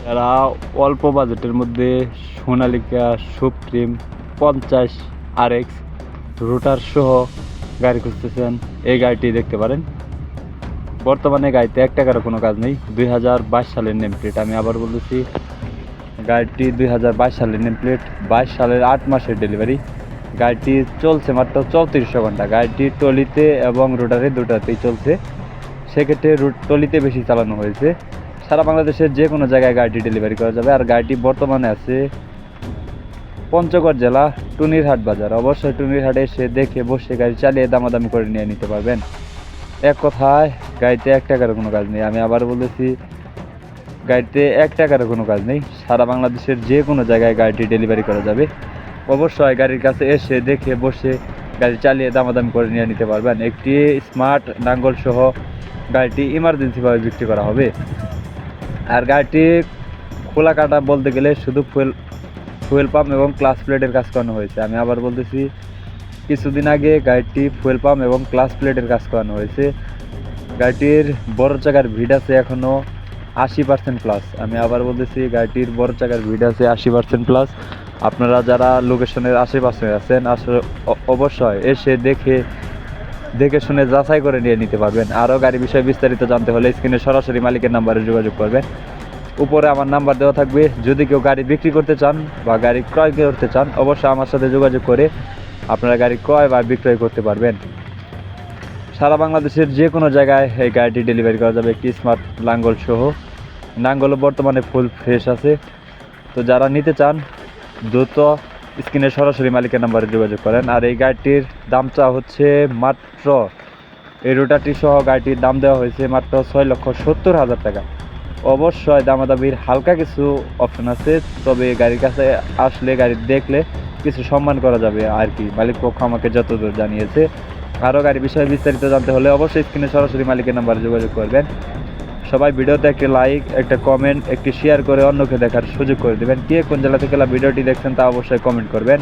যারা অল্প বাজেটের মধ্যে সোনালিকা সুপ্রিম 50 RX রোটার সহ গাড়ি খুঁজতেছেন, এই গাড়িটি দেখতে পারেন। বর্তমানে গাড়িতে 1 টাকারও কোনো কাজ নেই। 2022 সালের নেম প্লেট। আমি আবার বলতেছি, গাড়িটি 2022 সালের নেম প্লেট, 22 সালের 8 মাসের ডেলিভারি। গাড়িটি চলছে মাত্র 3400 ঘন্টা। গাড়িটি টলিতে এবং রোটারে দুটাতেই চলছে। সেক্ষেত্রে টলিতে বেশি চালানো হয়েছে। সারা বাংলাদেশের যে কোনো জায়গায় গাড়িটি ডেলিভারি করা যাবে। আর গাড়িটি বর্তমানে আছে পঞ্চগড় জেলা টুনিরহাট বাজার। অবশ্যই টুনিরহাটে এসে দেখে বসে গাড়ি চালিয়ে দামাদামি করে নিয়ে নিতে পারবেন। এক কথায় গাড়িতে 1 টাকারও কোনো কাজ নেই। আমি আবার বলেছি, গাড়িতে 1 টাকারও কোনো কাজ নেই। সারা বাংলাদেশের যে কোনো জায়গায় গাড়িটি ডেলিভারি করা যাবে। অবশ্যই গাড়ির কাছে এসে দেখে বসে গাড়ি চালিয়ে দামাদামি করে নিয়ে নিতে পারবেন। একটি স্মার্ট নাঙ্গল সহ গাড়িটি ইমার্জেন্সিভাবে বিক্রি করা হবে। আর গাড়িটি খোলা কাটা বলতে গেলে শুধু ফুয়েল পাম্প এবং ক্লাচ প্লেটের কাজ করানো হয়েছে। আমি আবার বলতেছি, কিছুদিন আগে গাড়িটি ফুয়েল পাম্প এবং ক্লাচ প্লেটের কাজ করানো হয়েছে। গাড়িটির বড় চাকার ভিড আছে এখনও 80% প্লাস। আমি আবার বলতেছি, গাড়িটির বড় চাকার ভিড আছে 80% প্লাস। আপনারা যারা লোকেশনের আশেপাশে আছেন আসলে অবশ্যই এসে দেখে শুনে যাচাই করে নিয়ে নিতে পারবেন। আরও গাড়ি বিষয়ে বিস্তারিত জানতে হলে স্ক্রিনে সরাসরি মালিকের নাম্বারে যোগাযোগ করবেন। উপরে আমার নাম্বার দেওয়া থাকবে। যদি কেউ গাড়ি বিক্রি করতে চান বা গাড়ি ক্রয় করতে চান, অবশ্যই আমার সাথে যোগাযোগ করে আপনারা গাড়ি ক্রয় বা বিক্রয় করতে পারবেন। সারা বাংলাদেশের যে কোনো জায়গায় এই গাড়িটি ডেলিভারি করা যাবে একটি স্মার্ট লাঙ্গল সহ। নাঙ্গলও বর্তমানে ফুল ফ্রেশ আছে। তো যারা নিতে চান দ্রুত স্ক্রিনে সরাসরি মালিকের নাম্বারে যোগাযোগ করেন। আর এই গাড়িটির দামটা হচ্ছে মাত্র, এই রোটারটি সহ গাড়িটির দাম দেওয়া হয়েছে মাত্র 6,70,000 টাকা। অবশ্যই দামাদামির হালকা কিছু অপশন আছে, তবে গাড়ির কাছে আসলে গাড়ি দেখলে কিছু সম্মান করা যাবে আর কি, মালিক পক্ষ আমাকে যতদূর জানিয়েছে। আরও গাড়ি বিষয়ে বিস্তারিত জানতে হলে অবশ্যই স্ক্রিনে সরাসরি মালিকের নাম্বারে যোগাযোগ করবেন। সবাই ভিডিওতে একটি লাইক, একটা কমেন্ট, একটি শেয়ার করে অন্যকে দেখার সুযোগ করে দেবেন। কে কোন জেলা থেকে ভিডিওটি দেখছেন তা অবশ্যই কমেন্ট করবেন।